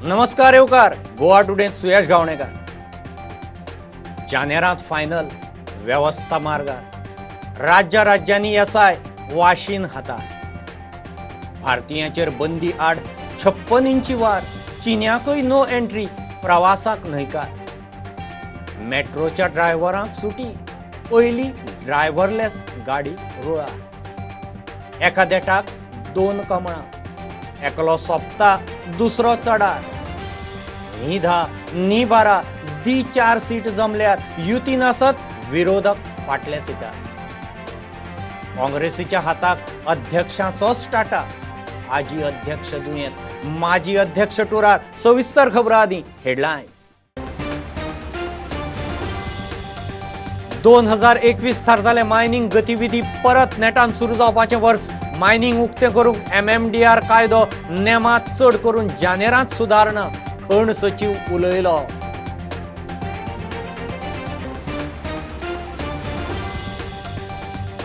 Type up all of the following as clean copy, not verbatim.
नमस्कार येवकार Goa today Suyash Gavnekar. जानेरात final व्यवस्था मार्गार राज्यांनी एसआय वाशीन हातार भारतीयांचेर बंदी आड 56 इंची वार चिन्याकय नो एंट्री प्रवासाक न्हयकार मेट्रोच्या ड्रायव्हरांक सुटी पहिली ड्रायव्हरलेस गाडी रुळार एका देठाक 2 कमळां एकलो सोंपता दुसरो चडार नी 10 नी 12 दी 4 सीट जमल्यार युतीन आसत विरोधक फाटल्या सिटार काँग्रेसीच्या हाताक अध्यक्षाचोच टाटा आजी अध्यक्ष दुयेंत माजी अध्यक्ष टुरार सविस्तर खबरां आदी हेडलायन्स 2021 थारताले मायनिंग गतिविधी परत नेटान सुरू जावपाचें वर्स मायनिंग उक्तें करूंक MMDR कायदो नेमात चड करून जानेरांत सुदारणा खण सचिव उलयलो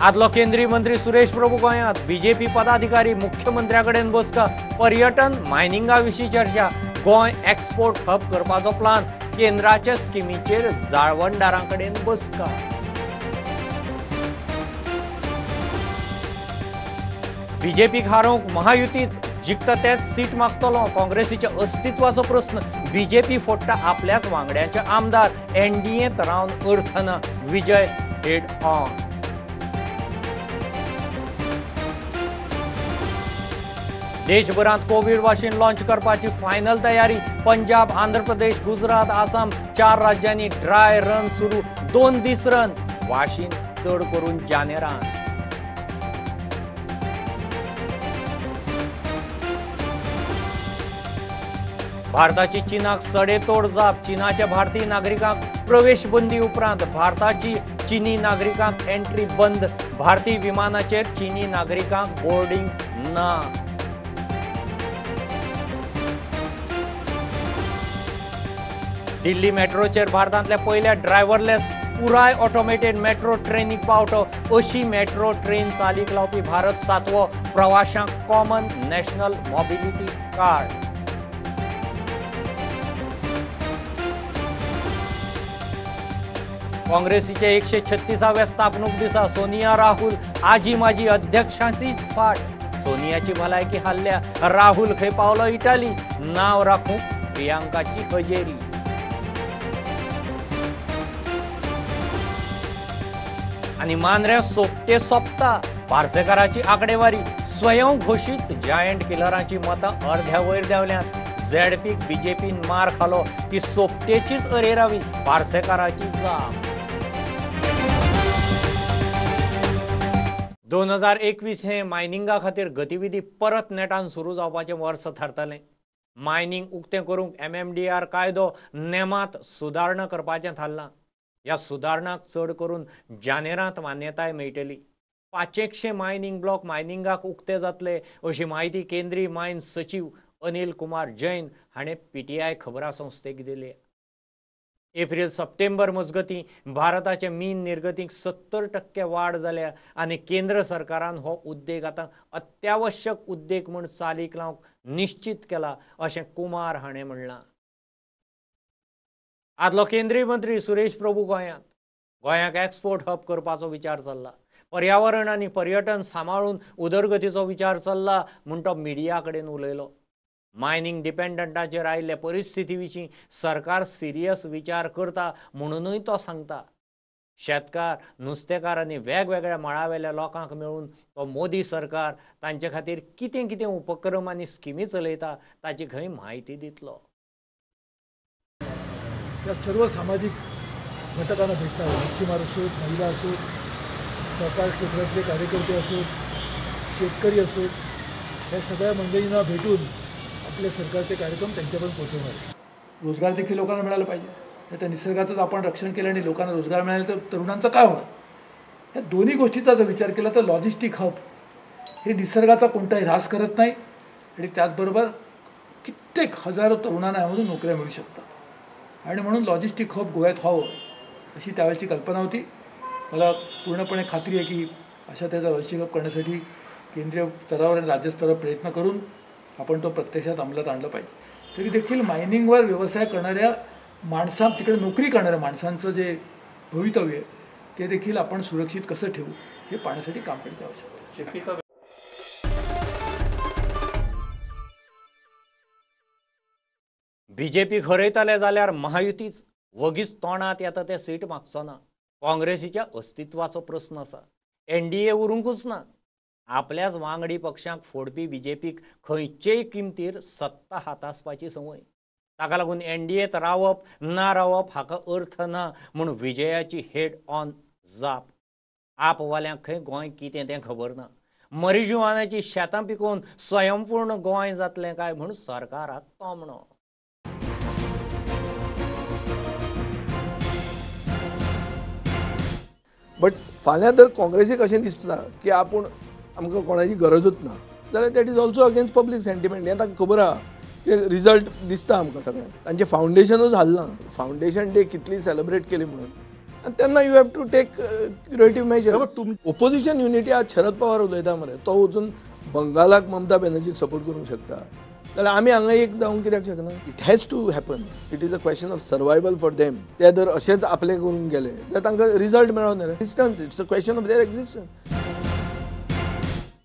आदलो केंद्रीय मंत्री सुरेश प्रभू गोंयांत बीजेपी पदाधिकारी मुख्यमंत्र्या कडेन बसका पर्यटन मायनिंगा विशीं चर्चा गोंय एक्सपोर्ट हब करपाचो प्लान केंद्राच्या स्किमीचेर जाळवणदारां कडेन बसका बीजेपीक हारोवंक महायुतीच जिखता तेच सीट मागतलो काँग्रेसीच्या अस्तित्वाचो प्रस्न बीजेपी फोडटा आपल्याच वांगड्याचे आमदार NDAत रावन अर्थना विजय हेड ऑन देशभरात कोविड वाशीन लॉन्च करपाची फायनल तयारी पंजाब आंध्र प्रदेश गुजरात आसाम 4 राज्यांनी ड्राय रन सुरू 2 दीस रन वाशीन चड करून जानेरांत भारताची चीनाक सडेतोड जाप चीनाच्या भारतीय नागरिकांक प्रवेश बंदी उपरांत भारताची चीनी नागरिकांक एंट्री बंद भारतीय विमानाचेर चीनी नागरिकांक बोर्डिंग ना दिल्ली मेट्रोचेर भारतांतल्या पहिल्या ड्रायव्हरलेस पुराय ऑटोमेटेड मेट्रो ट्रेनीक पावतो अशी मेट्रो ट्रेन चालीक लावपी भारत 7वो प्रवाशांक कॉमन नॅशनल मोबिलिटी कार्ड काँग्रेसीचे 136व्या स्थापणूक दिसा सोनिया राहुल आजी माजी अध्यक्षांचीच फाट सोनियाची भलायकी हाल्ल्या राहुल खंय पावलो इटाली नाव राखूंक प्रियांकाची हजेरी आणि मांद्र्या सोपटे सोपता पार्सेकाराची आकडेवारी स्वयं घोषित जायंट किलरांची मतां अर्ध्या वयर देंवल्यात झेडपीक बीजेपीन मार खालो ती सोपटेचीच अरेरावी पार्सेकाराची जाप 2021 हे मायनिंगा खातीर गतिविधी परत नेटान सुरू जावपाचें वर्स थारतलें मायनिंग उक्तें करूंक MMDR कायदो नेमात सुदारणा करपाचें थारलां ह्या सुदारणाक चड करून जानेरांत मान्यताय मेळटली 500 मायनिंग ब्लॉक मायनिंगाक उक्ते जातले अशी माहिती केंद्रीय मायन सचिव अनिल कुमार जैन हाणें PTI खबरां संस्थेक दिली एप्रिल सप्टेंबर मजगती भारताचे मीन निर्गतीक 70% वाड जाल्या आनी केंद्र सरकारान हो उद्देग आतां अत्यावश्यक उद्देग म्हूण चालीक लावंक निश्चित केला अशें कुमार हाणें म्हणलां आदलो केंद्रीय मंत्री सुरेश प्रभू गोंयांक एक्सपोर्ट हब करपाचो विचार चल्ला पर्यावरण आनी पर्यटन सांबाळून उदरगतीचो विचार चल्ला म्हूण तो मिडिया कडेन उलयलो मायनिंग डिपेंडंटाचेर आयिल्ले परिस्थिती विशीं सरकार सिरियस विचार करता म्हणूनय तो सांगता शेतकार नुस्तेकार आनी वेगवेगळ्या मळावेल्या लोकांक मेळून तो मोदी सरकार तांचे खातीर कितें कितें उपक्रम आनी स्किमी चलयता ताची खंय म्हायती दितलो या सर्व सामाजिक घटकांना भेटतात मच्छीमार असोत महिला असोत सरकार क्षेत्रातले कार्यकर्ते असोत शेतकरी असोत या सगळ्या मंडळींना भेटून आपल्या सरकारचे कार्यक्रम त्यांच्यापर्यंत पोहोचवणार रोजगार देखील लोकांना मिळाला पाहिजे त्या निसर्गाचंच आपण रक्षण केलं आणि लोकांना रोजगार मिळाले तर तरुणांचं काय होणार या दोन्ही गोष्टीचा जर विचार केला तर लॉजिस्टिक हब हे निसर्गाचा कोणताही ऱ्हास करत नाही आणि त्याचबरोबर कित्येक हजारो तरुणांना यामधून नोकऱ्या मिळू शकतात आणि म्हणून लॉजिस्टिक हब गोव्यात व्हावं अशी त्यावेळची कल्पना होती मला पूर्णपणे खात्री आहे की अशा त्याचा लॉजिस्टिक हब करण्यासाठी केंद्रीय स्तरावर आणि राज्य स्तरावर प्रयत्न करून आपण तो प्रत्यक्षात अंमलात आणला पाहिजे तरी देखील मायनिंगवर व्यवसाय करणाऱ्या तिकडे नोकरी करणाऱ्या माणसांचं जे भवितव्य आहे ते देखील आपण सुरक्षित कसं ठेवू हे पाहण्यासाठी काम करण्याची आवश्यकता आहे. बीजेपी खरयतले जाल्यार महायुतीच वगीच तोंडात येता ते सीट मागचो ना. काँग्रेसीच्या अस्तित्वाचो प्रस्न आसा. NDA उरूंकूच ना. आपल्याच वांगडी पक्षांक फोडपी बीजेपीक खंयचेय किमतीर सत्ता हातासपाची संवय. ताका लागून NDAत रावप ना रावप हाका अर्थ ना म्हूण विजयाची हेड ऑन जाप. आपवाल्यांक खंय गोंय कितें तें खबर ना. मरिजुआनाची शेतां पिकोवन स्वयंपूर्ण गोंय जातलें काय म्हूण सरकाराक तोमणो. बट फाल्यां जर काँग्रेसीक अशें दिसता की आपूण आमकां कोणाची गरजूच ना जाल्यार that is also against public sentiment. हें तांकां खबर आहा की रिजल्ट दिसता आमकां सगळ्यांक. तांचें फावंडेशनूच हाल्लां. फावंडेशन डे कितली सेलिब्रेट केली म्हणून आनी तेन्ना you have to take curative measures. Opposition unity आज शरद पवार उलयता मरे तो वचून बंगालाक ममता बॅनर्जीक सपोर्ट करूंक शकता जाल्यार आमी हांगा एक जावंक कित्याक शकना. It has to happen. It is a question of survival for them. ते जर अशेंच आपले करून गेले जाल्यार तांकां रिजल्ट मेळोना. Existence it's a question of their existence.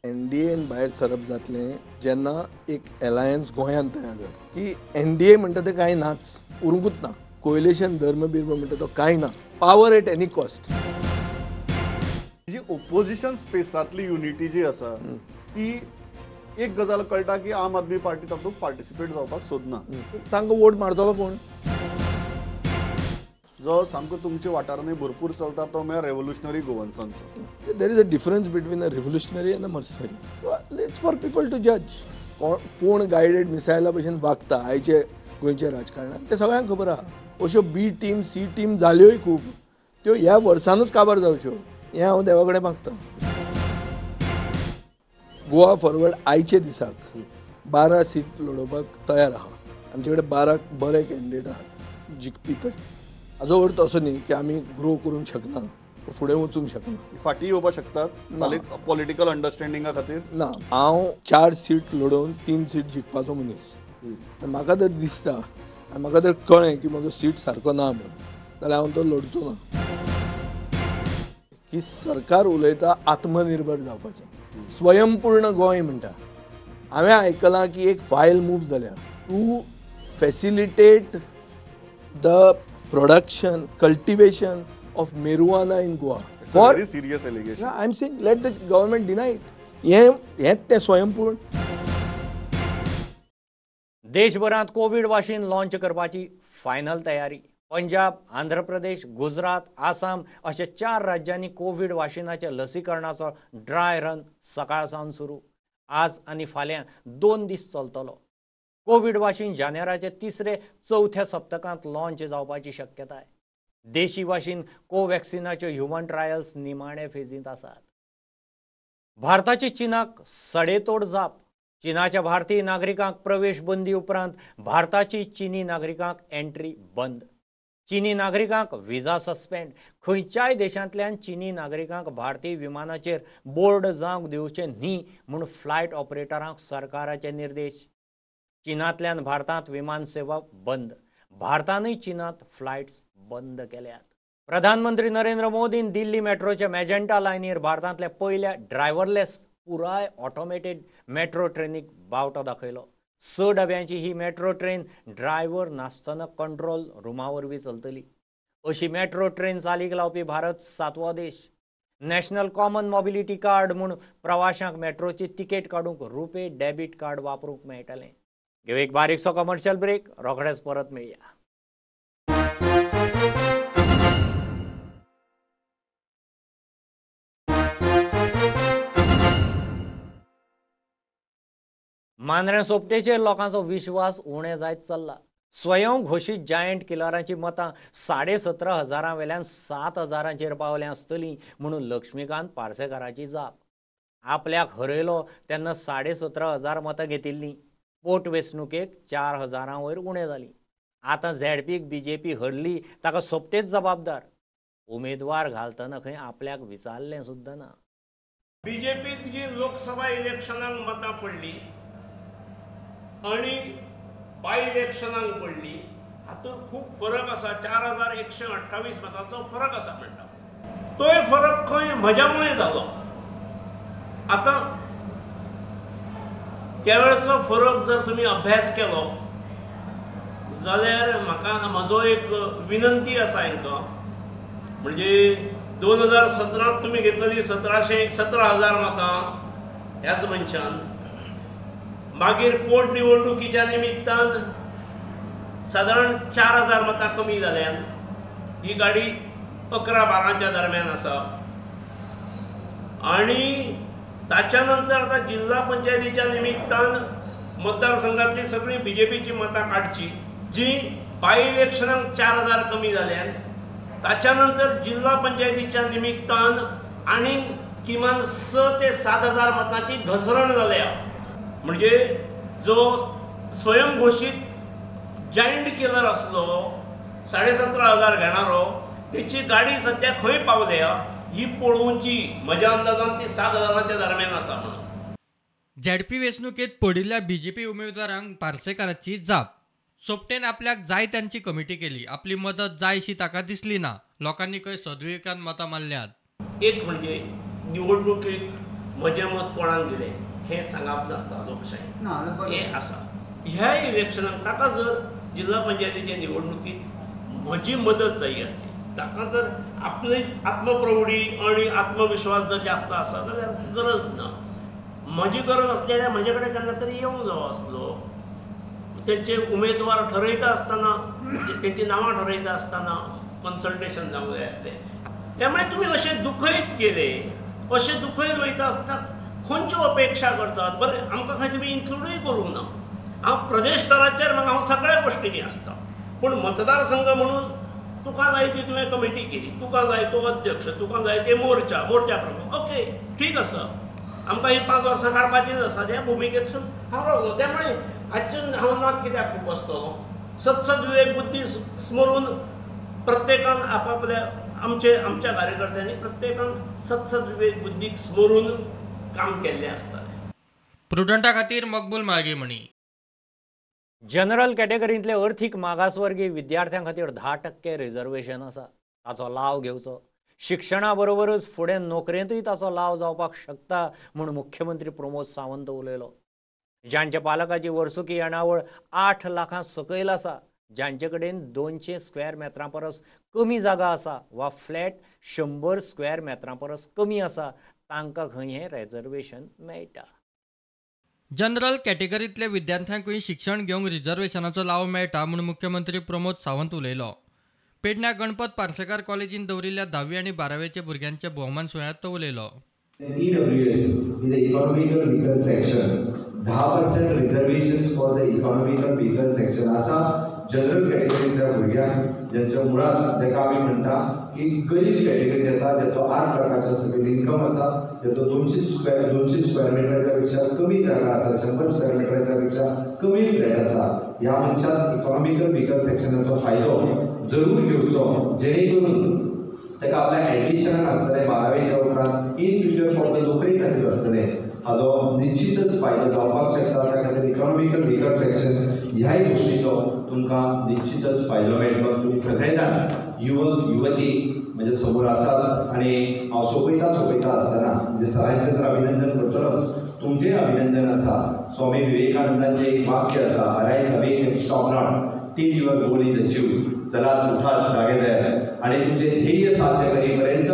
NDAन भायर सरप जातलें जेन्ना एक एलायन्स गोंयांत तयार जाता की NDA म्हणटा तें कांय नाच उरूंकूच ना. कोएलिशन धर्म बिर्म म्हणटा तो कांय ना. Power at any cost. जी ओपोजिशन स्पेसांतली युनिटी जी आसा ती एक गजाल कळटा की आम आदमी पार्टी तातूंत पार्टिसिपेट जावपाक सोदना. तांकां वोट मारतलो कोण. जो सामको तुमच्या वाठारांनी भरपूर चलता तो म्हळ्यार रेव्होल्युशनरी गोवन्सांचो. There is a difference between a revolutionary and a mercenary. It's for people to जज. कोण गायडेड मिसायला भशेन वागता आयचे गोंयच्या राजकारणात तें सगळ्यांक खबर आहा. अश्यो B टीम C टीम जाल्योय खूब. त्यो ह्या वर्सानूच काबार जावच्यो हें हांव देवा कडेन मागतां. गोवा फॉरवर्ड आयचे दिसाक 12 सीट लडोवपाक तयार आहा. आमचे कडेन 12 बरे कॅन्डिडेट आहात जिखपी. तर हाजो अर्थ असो न्ही की आमी ग्रो करूंक शकना फुडें वचूंक शकना. फाटीं येवपाक शकतात पॉलिटिकल अंडरस्टँडिंगा खातीर. ना हांव 4 सीट लडोवन 3 सीट जिखपाचो मनीस. म्हाका जर दिसता आनी म्हाका जर कळ्ळें की म्हजो सीट सारको ना म्हणून जाल्यार हांव तो लडचो ना. की सरकार उलयता आत्मनिर्भर जावपाचें. स्वयंपूर्ण गोंय म्हणटा. हांवें आयकलां की एक फायल मूव जाल्या to facilitate the production cultivation of marijuana in Goa. For very serious allegation. I am saying let the government deny it. हेंच तें स्वयंपूर्ण. देशभरात कोविड वाशीन लॉन्च करपाची फायनल तयारी. पंजाब, आंध्र प्रदेश, गुजरात, आसाम अशा 4 राज्यांनी कोविड वाशिनाच्या लसीकरणाचो ड्राय रन सकाळ सावन सुरू. आज आनी फाल्यां 2 दीस चलतलो. कोविड वाशीन जानेवारीच्या 3-4 सप्तकांत लॉन्च जावपाची शक्यताय. देशी वाशीन कोव्हॅक्सिनाच्यो ह्युमन ट्रायल्स निमाणे फेजींत आसात. भारताची चीनाक सडेतोड जाप. चीनाच्या भारतीय नागरिकांक प्रवेश बंदी उपरांत भारताची चीनी नागरिकांक एंट्री बंद. चीनी नागरिकांक विजा सस्पेंड. खंयच्याय देशांतल्यान चीनी नागरिकांक भारतीय विमानाचेर बोर्ड जावंक दिवचे न्ही म्हूण फ्लायट ऑपरेटरांक सरकाराचे निर्देश. चीनांतल्यान भारतांत विमान सेवा बंद. भारतानूय चीनांत फ्लायट्स बंद केल्यात. प्रधानमंत्री नरेंद्र मोदीन दिल्ली मेट्रोच्या मॅजेंटा लायनीर भारतांतल्या पयल्या ड्रायव्हरलेस पुराय ऑटोमेटेड मेट्रो ट्रेनीक बावटो दाखयलो. 6 डब्यांची ही मेट्रो ट्रेन ड्रायव्हर नासतना कंट्रोल रुमा वरवीं चलतली. अशी मेट्रो ट्रेन चालीक लावपी भारत 7वो देश. नॅशनल कॉमन मोबिलिटी कार्ड म्हूण प्रवाशांक मेट्रोची तिकेट काडूंक रुपे डेबिट कार्ड वापरूंक मेळटलें. घेऊ एक बारीकसो कमर्शियल ब्रेक. रोखडेच परत मेळया. मांद्रे सोपटेचेर लोकांचो विश्वास उणे जायत चल्ला. स्वयं घोशीत जायंट किलरांची मतां 17,500 वेल्यान 7,000 पावल्या आसतलीं म्हणून लक्ष्मीकांत पार्सेकाराची जाप. आपल्याक हरयलो तेन्ना 17,500 मतां घेतिल्लीं. पोटवेंचणुकेक 4,000 वयर उणें जालीं. आतां झेडपीक BJP हरली ताका सोपटेच जबाबदार. उमेदवार घालतना खंय आपल्याक विचारलें सुद्दां ना. बीजेपीक 2019 लोकसभा इलेक्शनाक मतां पडली आणि बाय इलेक्शनाक पडली हातूंत खूब फरक आसा. 4128 मतांचो फरक आसा म्हणटा. तोय फरक खंय म्हज्या मुळे जालो. आतां त्या वेळचो फरक जर तुमी अभ्यास केलो जाल्यार म्हाका म्हजो एक विनंती आसा हांकां. म्हणजे 2017 तुमी घेतलेली 17,000 मतां ह्याच मनशान. मागीर पोटनिवडणुकीच्या निमित्तान सादारण 4,000 मतां कमी जाल्यान ही गाडी 11-12च्या दरम्यान आसा. आणि ताच्या नंतर आता जिल्हा पंचायतीच्या निमित्तान मतदारसंघातली सगळी बीजेपीची मतां काडची जी बाय इलेक्शनाक 4,000 कमी जाल्यान ताच्या नंतर जिल्हा पंचायतीच्या निमित्तान आणि किमान 6,000 ते 7,000 मतांची घसरण जाल्या. म्हणजे जो स्वयंघोषित जॉईंट किलर असलो 17,500 घेणारो त्याची गाडी सध्या खंय पावल्या ही पळोवची. म्हज्या अंदाजान ती 7,000च्या दरम्यान आसा म्हणून. झेडपी वेंचणुकेत पडिल्ल्या बीजेपी उमेदवारांक पार्सेकारांची जाप. सोपटेन आपल्याक जाय त्यांची कमिटी केली. आपली मदत जायशी ताका दिसली ना. लोकांनी खंय सदविकान मतां मारल्यात. एक म्हणजे निवडणुकीत म्हजें मत कोणाक दिलें हें सांगप नासता लोकशाही. हें आसा. ह्या इलेक्शनाक ताका जर जिल्हा पंचायतीच्या निवडणुकीत म्हजी मदत जायी आसली ताका जर आपली आत्मप्रौढी आणि आत्मविश्वास जर जास्त आसा जाल्यार गरज ना. म्हजी गरज आसली जाल्यार म्हजे कडेन केन्ना तरी येवंक जावो आसलो. तेंचे उमेदवार ठरयता आसतना तेंची नांवां ठरयता आसतना कन्सल्टेशन जावंक जाय आसलें. त्यामुळे तुमी अशें दुखयत केले. अशें दुखयत वयता आसतना खंयच्यो अपेक्षा करतात. बरें आमकां खंय तुमी इन्क्लूडूय करूंक ना. हांव प्रदेश स्तराचेर म्हाका हांव सगळ्या गोश्टींनी आसता. पूण मतदारसंघ म्हणून तुका जाय ती तुवें कमिटी केली. तुका जाय तो अध्यक्ष, तुका जाय ते मोर्चा प्रमुख. ओके ठीक आसा. आमकां ही 5 वर्सां काडपाचीच आसा. त्या भुमिकेतसून हांव रावलो. त्यामुळे हातून हांव नाक कित्याक खूब बसतलो. सदसद विवेक बुद्धी स्मरून प्रत्येकान आपापल्या आमच्या कार्यकर्त्यांनी प्रत्येकान सदसद विवेक बुद्धीक स्मरून काम केल्लें आसतालें. प्रुडंटा खातीर मकबूल माळगेमणी. जनरल कॅटेगरींतले अर्थीक मागासवर्गीय विद्यार्थ्यां खातीर 10% रिजर्वेशन आसा. ताचो लाव घेवचो. शिक्षणा बरोबरच फुडें नोकरेंतूय ताचो लाव जावपाक शकता म्हूण मुख्यमंत्री प्रमोद सावंत उलयलो. ज्यांच्या पालकाची वर्सुकी येणावळ 8 लाखां सकयल आसा, ज्यांचे कडेन 200 स्क्वेअर मेत्रां परस कमी जागा आसा वा फ्लॅट 100 स्क्वेअर मेत्रां परस कमी आसा तांकां खंय हें रिजर्वेशन मेळटा. जनरल कॅटेगरींतल्या विद्यार्थ्यांकूय शिक्षण घेवंक रिजर्वेशनाचो लाव मेळटा म्हूण मुख्यमंत्री प्रमोद सावंत उलयलो. पेडण्या गणपत पार्सेकार कॉलेजीन दवरिल्ल्या 10वी आनी 12वेचे भुरग्यांचे भोवमान सुवाळ्यांत तो उलयलो. EWS in the economical weaker section 10% reservations for the economical weaker section असा जनरल कॅटेगरीच्या भुरग्यांक ज्यांच्या मुळात ताका आमी म्हणटा की गरीब कॅटेगरी येता ज्याचो 8 लाखाच्या सकयल इन्कम आसा, ज्याचो 200 स्क्वेअर मिटरच्या पेक्षा कमी जागा आसा, 100 स्क्वेअर मिटरच्या पेक्षा कमी फ्लॅट आसा, ह्या मनशाक इकॉनॉमिकल वीकर सेक्शनाचो फायदो जरूर घेवचो. जेणे करून ताका आपल्या एडमिशनाक आसतलें 12वेच्या उपरांत इन फ्युचर फॉर द नोकरी खातीर आसतलें हाजो निश्चितच फायदो जावपाक शकता. त्या खातीर इकॉनॉमिकल वीकर सेक्शन ह्याय गोश्टीचो तुमकां निश्चितच फायदो मेळटलो. तुमी सगळे जाण युवक युवती म्हणजे समोर आसात आनी हांव सोपयता आसतना म्हणजे सरांचें तर अभिनंदन करतलोच. तुमचें अभिनंदन आसा. स्वामी विवेकानंदांचें एक वाक्य आसा, arise awake and stop not till your goal is achieved. चलात उठात जागे जायात आणि तुमचे ध्येय साध्य करेपर्यंत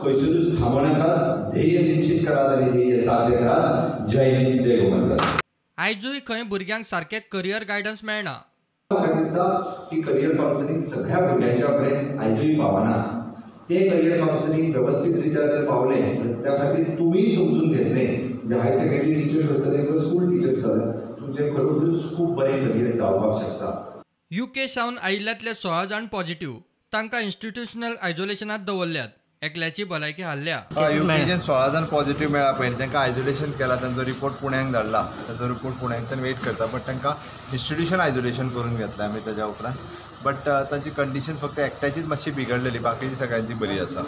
खंयसरूच थांबू नाकात. ध्येय निश्चित करात आणि ध्येय साध्य करात. जय हिंद, जय गोमंतक. आयजूय खंय भुरग्यांक सारकें करियर गायडन्स मेळना. म्हाका दिसता की करियर कावन्सिलींग सगळ्या भुरग्यांच्या पर्यंत आयजूय पावना. ते करियर कावन्सिलींग व्यवस्थीत रित्या जर पावलें त्या खातीर तुमी समजून घेतलें म्हणजे हायर सेकंडरी टिचर्स आसतले किंवा स्कूल टिचर्स आसतले तुमचें खरोखरूच खूब बरें करियर जावपाक शकता. UK सावन आयिल्ल्यातले 16 जाण पॉझिटिव्ह. तांकां इन्स्टिट्यूशनल आयसोलेशनांत दवरल्यात. एकल्याची भलायकी हाल्ल्या. यूकेच्यान 16 जाण पॉझिटिव्ह मेळ्ळा पयलीं तांकां आयसोलेशन केलां. तांचो रिपोर्ट पुण्याक धाडला. ताचो रिपोर्ट पुण्याक वेट करता. बट तांकां इन्स्टिट्यूशन आयसोलेशन करून घेतलें आमी ताच्या उपरांत. बट तांची कंडिशन फक्त एकट्याचीच मातशी बिगडलेली, बाकीची सगळ्यांची बरी आसा.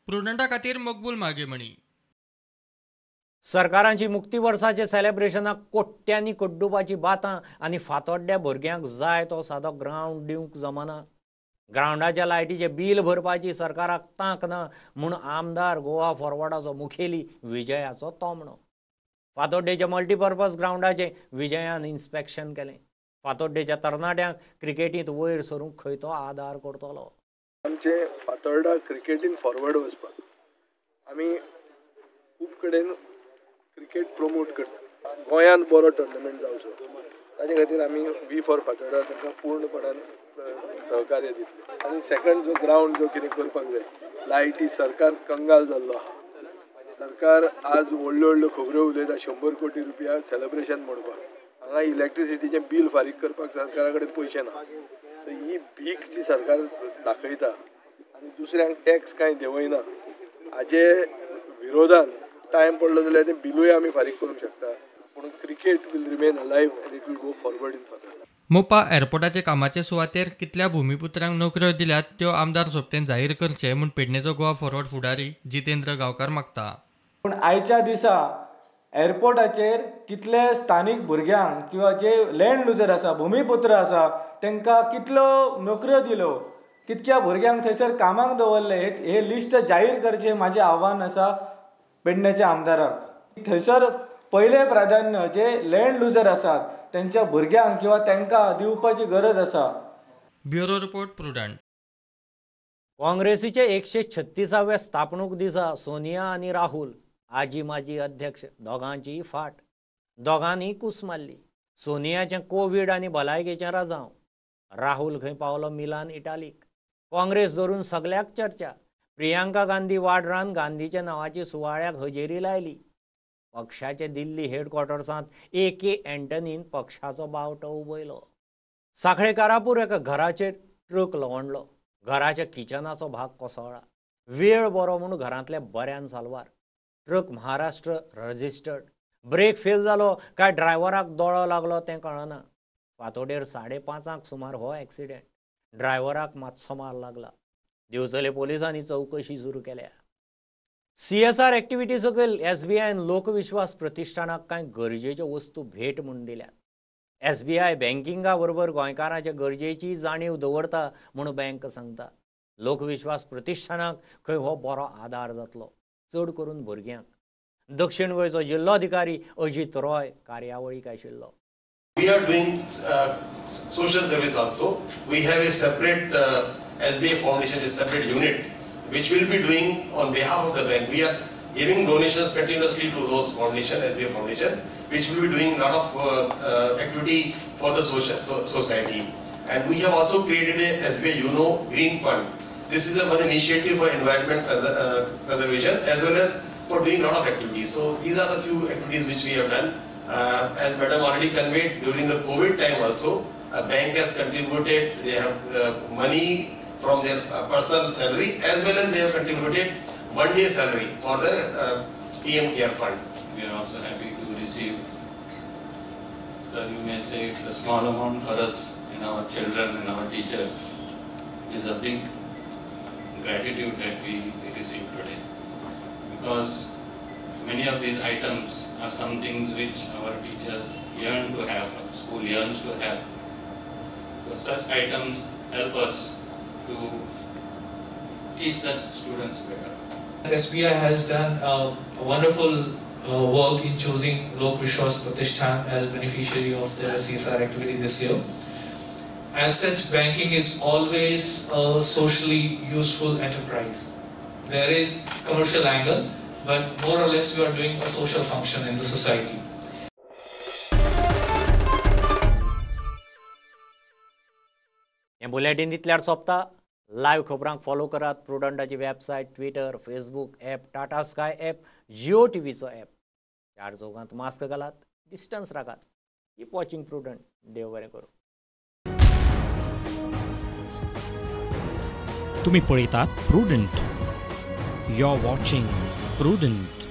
प्रुडंटा खातीर मकबूल माळगेमणी. सरकारांची मुक्ती वर्साचे सेलेब्रेशनाक कोट्यांनी कड्डुपाची बातां आनी फातोड्ड्या भुरग्यांक जाय तो सादो ग्रावंड दिवंक जमना. ग्रावंडाच्या लायटीचे बील भरपाची सरकाराक तांक ना म्हूण आमदार गोवा फॉरवर्डाचो मुखेली विजयाचो तोमणो. फातोड्डेच्या मल्टीपर्पज ग्रावंडाचें विजयान इन्स्पेक्शन केलें. फातोड्डेच्या तरणाट्यांक क्रिकेटींत वयर सरूंक खंय तो आदार करतलो. आमचे फातोर्डा क्रिकेटीन फॉरवर्ड वचपाक आमी खूब कडेन क्रिकेट प्रमोट करतात. गोंयांत बरो टुर्नामेंट जावचो ताचे खातीर आमी वी फॉर फातोर्डा तांकां पूर्णपणान सहकार्य दितले. आनी सेकंड जो ग्रावंड जो कितें करपाक जाय, लायटी सरकार कंगाल जाल्लो आहा. सरकार आज व्हडल्यो व्हडल्यो खबऱ्यो उलयता 100 कोटी रुपया सेलेब्रेशन म्हणपाक. हांगा इलेक्ट्रिसिटीचें बील फारीक करपाक सरकारा कडेन पयशे ना. सो ही भीक जी सरकार दाखयता आनी दुसऱ्यांक टॅक्स कांय देवयना, हाजे विरोधान टायम पडलो जाल्यार तें बिलूय आमी फारीक करूंक शकता. पूण cricket will remain alive and it will go forward in Fatorda. Mopa एअरपोर्टाचे कामाचे सुवातेर कितल्या भुमिपुत्रांक नोकऱ्यो दिल्यात त्यो आमदार सोबतेन जाहीर करचे म्हूण पेडणेचो गोवा फॉरवर्ड फुडारी जितेंद्र गांवकार मागता. पूण आयच्या दिसा एअरपोर्टाचेर कितले स्थानीक भुरग्यांक किंवा जे लँड लुजर आसा, भुमिपुत्र आसा, तांकां कितल्यो नोकऱ्यो दिल्यो, कितक्या भुरग्यांक थंयसर कामाक दवरले, हे लिस्ट जाहीर करचें म्हाजें आव्हान आसा पेडणेच्या आमदाराक. थंयसर पयलें प्राधान्य जे लँड लुजर आसात त्यांच्या भुरग्यांक किंवा तांकां दिवपाची गरज आसा. Bureau report prudent. काँग्रेसीचे 136व्या स्थापणूक दिसा सोनिया आनी राहुल आजी माजी अध्यक्ष दोगांचीय फाट. दोगांनी कुस मारली. सोनियाचें कोविड आनी भलायकेचें राजांव. राहुल खंय पावलो मिलान इटालीक. काँग्रेस धरून सगळ्याक चर्चा. प्रियांका गांधी वाड्रान गांधीच्या नांवाची सुवाळ्याक हजेरी लायली. पक्षाचे दिल्ली हेडक्वॉर्टर्सांत AK एंटनीन पक्षाचो बावटो उबयलो. सांखळे कारापूर एका घराचेर ट्रक लवंडलो. घराच्या किचनाचो भाग कोसळ्ळा. वेळ बरो म्हूण घरांतले बऱ्यान साल्वार. Truck Maharashtra registered. Brake fail जालो काय ड्रायव्हराक दोळो लागलो तें कळना. फातोडेर 5:30 सुमार हो एक्सिडेंट. ड्रायव्हराक मातसो मार लागला. दिवचले पोलिसांनी चवकशी सुरू केल्या. CSR एक्टिव्हिटी सकयल SBIन लोकविश्वास प्रतिष्ठानाक कांय गरजेच्यो वस्तू भेट म्हूण दिल्यात. SBI बँकिंगा बरोबर गोंयकारांच्या गरजेची जाणीव दवरता म्हूण बँक सांगता. लोकविश्वास प्रतिष्ठानाक खंय हो बरो आदार जातलो, चड करून भुरग्यांक. दक्षिण गोंयचो जिल्लोधिकारी अजित रॉय कार्यावळीक आशिल्लो. We are doing social service also. We have a separate SBI Foundation, a separate unit, which will be doing on behalf of the bank. We are giving donations continuously to those foundation, SBI Foundation, which will be doing a lot of activity for the society. And we have also created a SBI UNO Green Fund. This is one initiative for environment conservation as well as for doing a lot of activities. So these are the few activities which we have done. As Madam already conveyed, during the COVID time also, a bank has contributed. They have money from their personal salary as well as they have contributed one-day salary for the PM Care Fund. We are also happy to receive. So you may say it's a small amount for us and our children and our teachers. It is a big gratitude that we receive today, because many of these items are some things which our teachers yearn to have, our school yearns to have. So such items help us to teach the students better. SBI has done a wonderful work in choosing Lok Vishwas Pratishthan as beneficiary of the CSR activity this year. As such, banking is always a socially useful enterprise. There is commercial angle, but more or less we are doing a social function in the society. हे bulletin इतल्यार सोंपता. Live खबरांक follow करात प्रुडंटाची website, Twitter, Facebook app, Tata sky app, Jio टीव्हीचो app. चार चौगांत mask घालात, डिस्टन्स राखात. Keep watching Prudent. देव बरें करूं. तुम्ही पळयतात Prudent. You are watching prudent.